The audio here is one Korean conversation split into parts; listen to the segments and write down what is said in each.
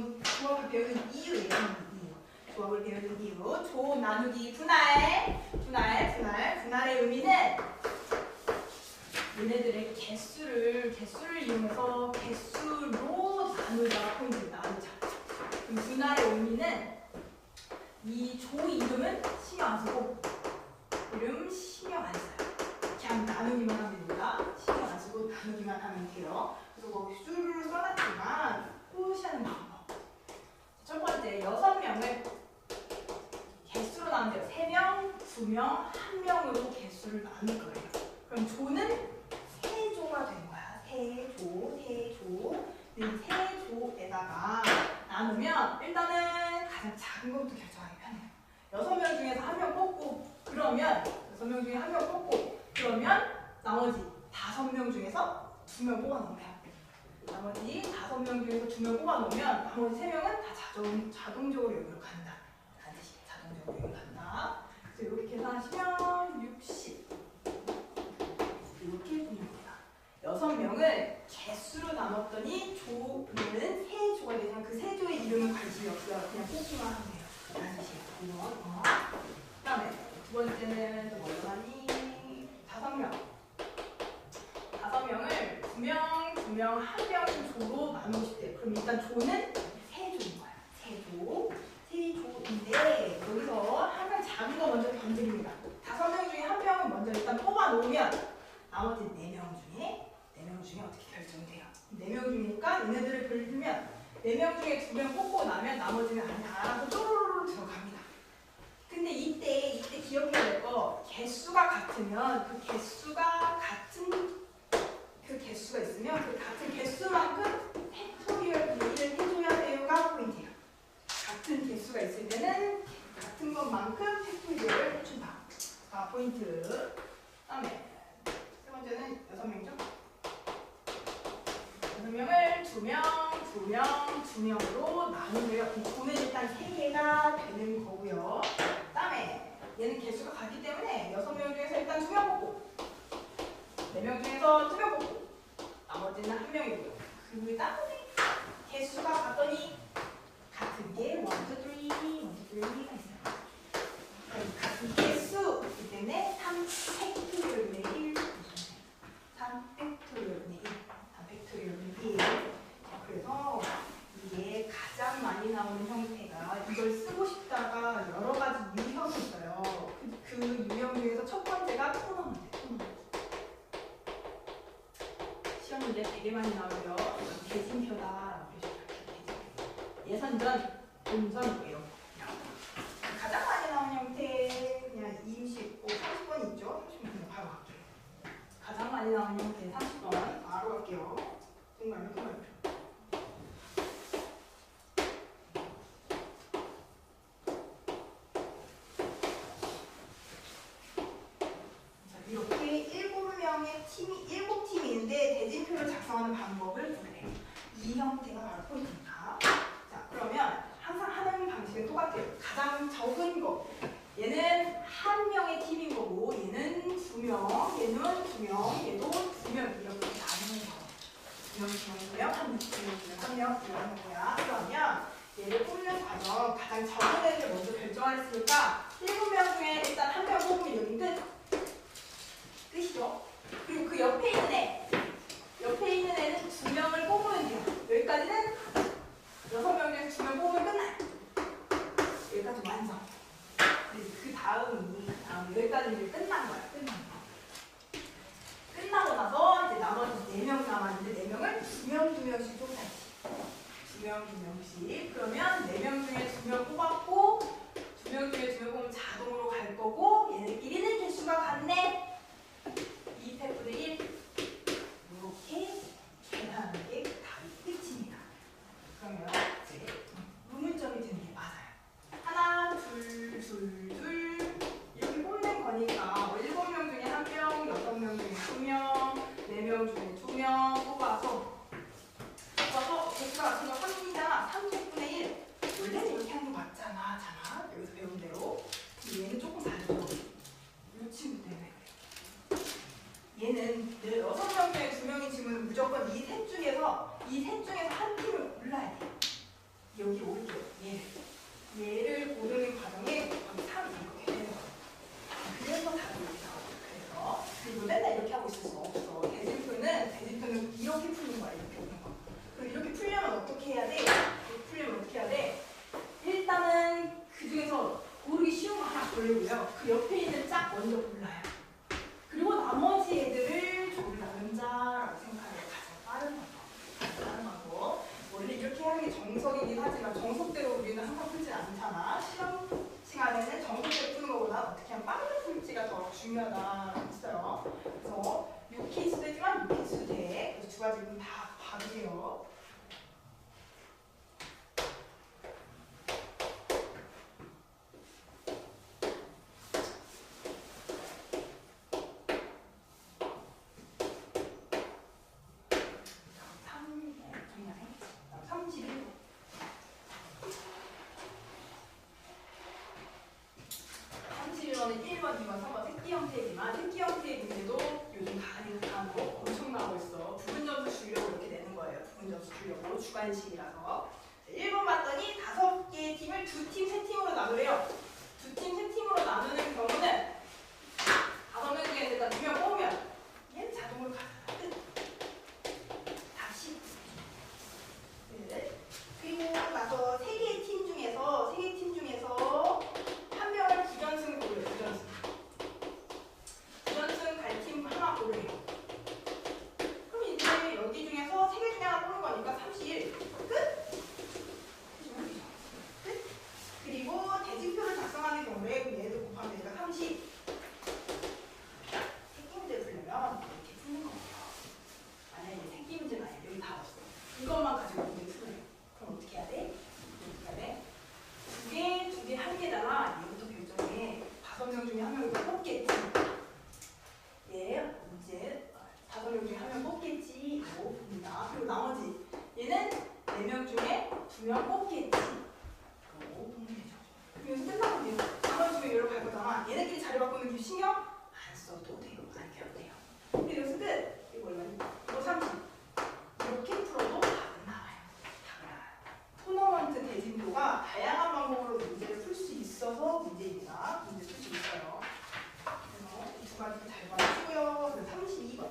조합을 배우는 이유예요. 조합을 배우는 이유. 조 나누기 분할의 의미는 얘네들의 개수를 이용해서 개수로 나누자 포인트 나누자. 그럼 분할의 의미는 이 조 이름은 신경 안 쓰고 이름 신경 안 써요. 그냥 나누기만 하면 됩니다. 신경 안 쓰고 나누기만 하면 돼요. 그래서 뭐 수를 써놨지만 표시하는 방법. 첫 번째 6명을 개수로 나누면 3명, 2명, 1명으로 개수를 나눌 거예요. 그럼 조는 세조가 되는 거야. 세조. 이 세조에다가 나누면 일단은 가장 작은 것부터 결정하기 편해요. 6명 중에서 1명 뽑고 그러면 6명 중에 1명 뽑고 그러면 나머지 5명 중에서 2명 뽑아놓으면 나머지 5명 중에서 2명 뽑아놓으면 나머지 3명은 다 자동적으로 여기로 간다. 라는 뜻이에요. 자동적으로 여기로 간다. 그래서 이렇게 계산하시면 60 이렇게 분명합니다. 6명을 개수로 나눴더니 조는 세조가 되지만 그 세조의 이름은 관심이 없어요. 그냥 뽑기만 하면 돼요. 라는 뜻이에요. 그 다음에 두 번째는 또 뭘로 하니? 5명을 2명, 1명 조로 나누고 싶대요. 그럼 일단 조는 세조인 거야. 세조인데 여기서 항상 작은 거 먼저 건드립니다. 5명 중에 1명은 먼저 일단 뽑아놓으면 나머지 4명 중에 어떻게 결정돼요? 4명 중이니까 얘네들을 걸리면 4명 중에 2명 뽑고 나면 나머지는 알아서 쪼르르 들어갑니다. 근데 이때 기억해야 될 거 개수가 같으면 그 개수가 있으면 그 같은 개수만큼 팩토리얼 분의를 해줘야 돼요가 포인트예요. 같은 개수가 있을 때는 같은 것만큼 팩토리얼을 해준다. 자, 포인트. 그다음에 세 번째는 6명이죠. 6명을 2명으로 나누고요. 이 조는 일단 3개가 되는 거고요. 그다음에 얘는 개수가 같기 때문에 6명 중에서 일단 2명 뽑고 4명 중에서 2명 뽑고 나머지는 1명이고요. 그 다음에 개수가 같더니 같은 게 1, 2, 3가 있어요. 같은 개수이기 때문에 3팩토리얼분의 1 3팩토리얼분의 1 그래서 이게 가장 많이 나오는 형태가 이걸 쓰고 싶다가 여러 가지 유형이 있어요. 그 유형 중에서 첫 번째가 토너먼트. 시험 문제 되게 많이 나오고요. 대진표다. 예선전, 본선 이런 거. 가장 많이 나오는 형태 그냥 20, 30번 있죠? 30번 바로 갈게요. 가장 많이 나오는 형태 30번 바로 갈게요. 정말 이렇게 7팀이 있는데 대진표를 작성하는 방법을 보내요. 이 형태가 바로 포인트입니다. 자, 그러면 항상 하는 방식은 똑같아요. 가장 적은 거. 얘는 1명의 팀인 거고 얘는 2명, 얘는 2명, 얘도 2명 이렇게 나누는 거. 2명, 1명 이런 거야. 그러면 얘를 뽑는 과정 가장 적은 애를 먼저 결정했으니까 7명 중에 일단 1명 뽑으면 여기 끝이죠. 그리고 그 옆에 있는 애는 2명을 뽑으면 돼요. 여기까지는 6명 중에서 2명 뽑으면 끝나요. 여기까지 완성. 그 다음이 여기까지 이제 끝난 거야. 끝나고 나서 이제 나머지 4명 남았는데 4명을 2명씩 뽑아야지. 2명씩. 그러면 4명 중에 2명 뽑았고 2명 중에 2명 뽑으면 자동으로 갈 거고 얘네끼리는 개수가 같네. 2팩분의 1 이렇게 계산하는 게 답이 끝입니다. 그러면 이제 의문점이 드는 게 맞아요. 하나, 둘 이렇게 뽑는 거니까 7명 중에 1명, 6명 중에 2명, 4명 중에 2명 뽑아서 개수가 같은 거 3이잖아. 3분의 1 원래는 이렇게 하는 게 맞잖아. 여기서 배운 대로. 근데 얘는 조금 다르죠. 이 친구 때문에 얘는 6명 중에 2명이 지금 무조건 이 셋 중에서 한 팀을 골라야 돼. 고르고요. 그 옆에 있는 짝 먼저 골라요. 그리고 나머지 애들을 조를 나눈 자라고 생각해요. 가장 빠른 방법. 원래 이렇게 하는 게 정석이긴 하지만 정석대로 우리는 항상 풀지 않잖아. 시험 시간에는 정석대로 푸는 것보다 어떻게 하면 빠르게 풀지가 더 중요하다고 했어요. 그래서 6케이스 되지만 6케이스 돼. 그래서 두 가지 다 봐주세요. 저는 1번, 2번, 3번 새끼 형태이지만 새끼 형태의 문제도 요즘 가능하고 엄청 나오고 있어. 부분 점수 주려고 이렇게 내는 거예요. 부분 점수 주려고 주관식이라서. 1번 봤더니 5개의 팀을 2팀, 3팀으로 나누래요. 2팀, 3팀으로 나누는 경우는 5명 중에 일단 2명 뽑으면 얘는 자동으로 끝. 다시. 그리고 나서 3개의 팀 중에서 한 명을 부전승 고르래요. 부전승 갈 팀 하나 고르래요. 그럼 이제 여기 중에서 3개 중에 하나 뽑는 거니까 31. 끝. 끝. 그리고 대진표를 작성하는 경우에 얘도 곱하면 되니까 30. 새끼 문제 풀려면 이렇게 푸는 거예요. 만약에 새끼 문제는 아니야. 여기 다 없어. 이것만 가지고 문제 풀어요. 그럼 어떻게 해야 돼? 두 개, 한 개잖아. 얘부터 결정해. 5명 중에 한 명을 뽑겠지. 얘 이제 5명 중에 한 명 뽑겠지. 이거 봅니다. 그리고 나머지 얘는 4명 중에 2명 뽑겠지. 이거 보면 되죠. 그럼 여기서 끝나면 돼요. 나머지 중에 이렇게 갈 거잖아. 얘네끼리 자리 바꾸는 게 신경 안 써도 돼요. 안 켜도 돼요. 근데 여기서 끝. 이거 얼마니? 이거 30. 이렇게 풀어도 답은 나와요. 답은 나와요. 토너먼트 대진표가 다양한 방법으로 문제를 풀 수 있어서 문제입니다. 문제 풀 수 있어요. 그래서 이 두 가지 잘 봐주고요. 32번.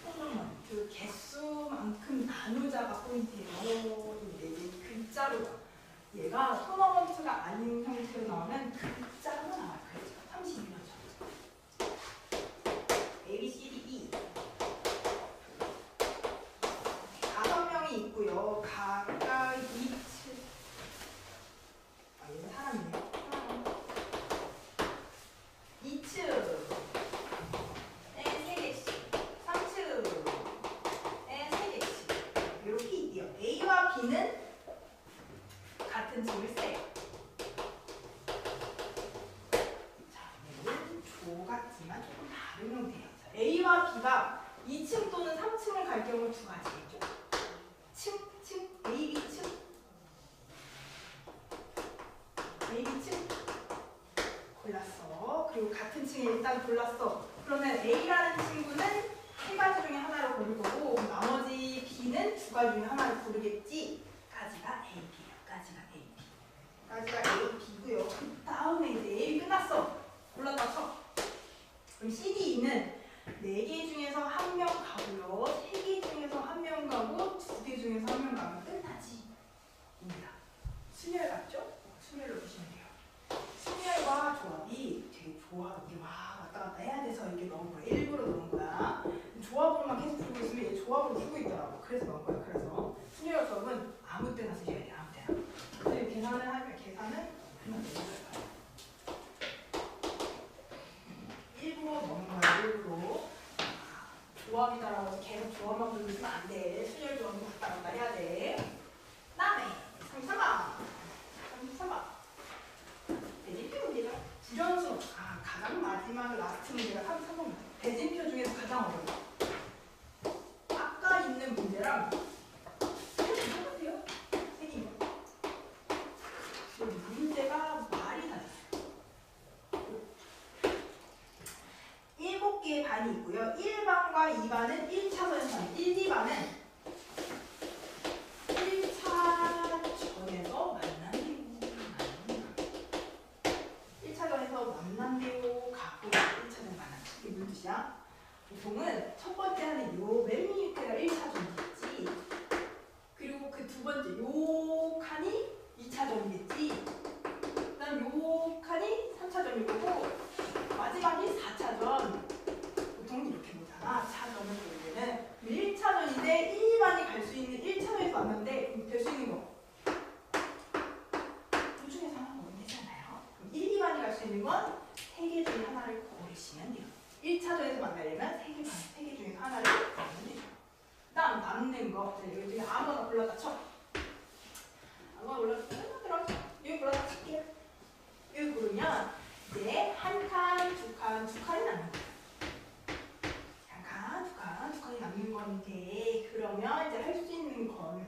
토너먼트 개수만큼 나누자가 포인트예요. 글자로 얘가 토너먼트가 아닌 형태로 나오면 글자로 나와요. 글자. 32번이죠. A, B, C, D, E. 5명이 있고요. 각각 2층. 얘는 사람이네요. 2층. 3개씩. 3층. 3개씩. 이렇게 있대요. A와 B는 같은 층을 세요. 자, 얘는 조 같지만 조금 다른 형태예요. A와 B가 2층 또는 3층을 갈 경우 두 가지겠죠. 층, A, B층. A, B층. 골랐어. 그리고 같은 층에 일단 골랐어. 그러면 A라는 친구는 3가지 중에 하나를 고를 거고 나머지 B는 2가지 중에 하나를 고르겠지. 까지가 A, B예요. 까지가 A, B. 까지가 A, B고요. 그 다음에 이제 A, B 끝났어. 골랐다 쳐. 그럼 C, D, E는 4개 중에서 1명 가고요. 3개 중에서 1명 가고 2개 중에서 1명 가면 끝나지. 입니다. 순열 같죠? 순열로 보시면 돼요. 순열과 조합이 되게 조합, 이게 왔다 갔다 해야 돼서 이게 넣은 거야. 일부러 넣은 거야. 조합으로만 계속 풀고 있으면 얘 조합으로 풀고 있더라고. 그래서 넣은 거야. 그래서 순열과 조합은 아무 때나 쓰셔야 돼요. 아무 때나. 그리고 계산을 하면 계산은 하면 되는 거예요. 일부러 넣은 거야. 일부러. 조합이다라고 해서 계속 조합만 불고 있으면 안 돼. 순열 조합도 왔다 갔다 해야 돼. 다음에 33번. 대진표 문제죠. 부전수. 가장 마지막 라스트 문제가 33번. 대진표 중에서 가장 어려워요. 아까 있는 문제랑 똑같아요. 생긴 거. 문제가 말이 달라요. 7개의 반이 있고요. 1반과 2반은 1차선에서 1, 2반은 1차전에서 만난대요. 갖고 1차전 만난. 이게 무슨 뜻이야? 보통은 첫 번째 하는 요 맨 밑에가 1차전이겠지. 그리고 그 두 번째 요 칸이 2차전이겠지. 그다음 만났는데 될 수 있는 거. 이 중에서 하나 고르면 되잖아요. 그럼 1, 2반이 갈 수 있는 건 3개 중에 하나를 고르시면 돼요. 1차전에서 만나려면 3개 중에서 하나를 고르면 돼요. 그 다음 남는 거. 여기 중에 아무거나 골라다 쳐. 아무거나 골라다 쳐. 여기 골라다 칠게요. 여기 고르면 이제 한 칸, 두 칸이 남는 거예요. 두 칸이 남는 건데 그러면 이제 할 수 있는 건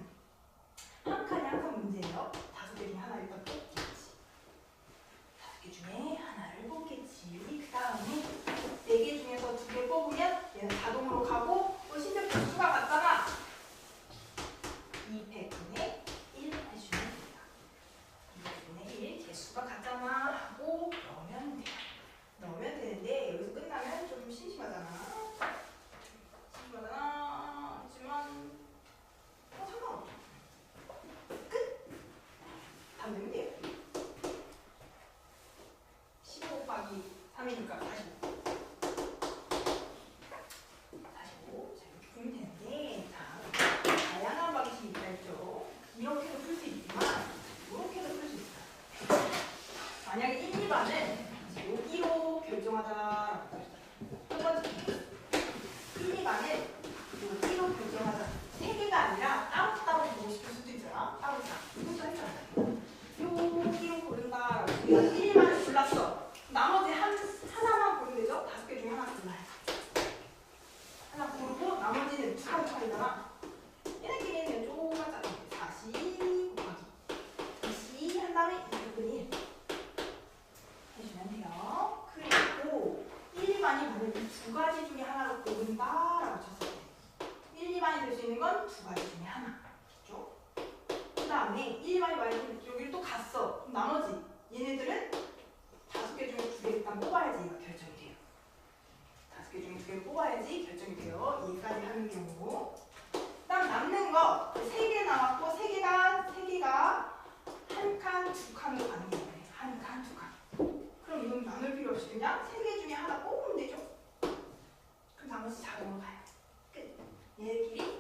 한 칸이 항상 문제예요. 5개 중에 하나 일단 뽑겠지. 5개 중에 하나를 뽑겠지. 그 다음에 4개 중에서 2개 뽑으면 얘는 자동으로 가고 심지어 개수가 같잖아. 200분의 1 해주면 됩니다. 200분의 1 개수가 같잖아 하고 넣으면 돼요. 넣으면 되는데 여기서 끝나면 좀 심심하잖아. 하지만 상관없죠. 끝! 답 내면 돼요. 15 곱하기 3이니까 45. 45. 자, 이렇게 보면 되는데, 자, 다양한 방식이 있다 했죠. 이렇게도 풀 수 있지만, 이렇게도 풀 수 있어요. 만약에 1, 2반은 여기로 결정하자. 첫 번째. 1, 2반은 여기로 결정하자. 3개가 아니라 따로따로 보고 싶을 수도 있잖아. 따로 이것도 했잖아. 여기로 고른다. 우리가 1, 2반을 골랐어. 나머지 하나만 고르면 되죠? 5개 중에 하나 골라요. 하나 고르고 나머지는 두 칸이잖아. 얘네끼리는 조금만 짜게. 40 곱하기 20 한 다음에 2분의 1 해주면 돼요. 그리고 1, 2반이 만약 이 두 가지 중에 하나를 고른다라고 쳤을 때 1, 2반이 될 수 있는 건 두 가지 중에 하나. 그죠? 그 다음에 1, 2반이 만약 여기를 또 갔어. 그럼 나머지 얘네들은 5개 중에 2개 일단 뽑아야지 얘가 결정이 돼요. 5개 중에 2개를 뽑아야지 결정이 돼요. 얘까지 하는 경우. 그다음 남는 거 3개 남았고 3개가 한 칸, 두 칸으로 가는 거예요. 한 칸, 두 칸. 그럼 이건 나눌 필요 없이 그냥 3개 중에 하나 뽑으면 되죠. 그럼 나머지 자동으로 가요. 끝. 얘네끼리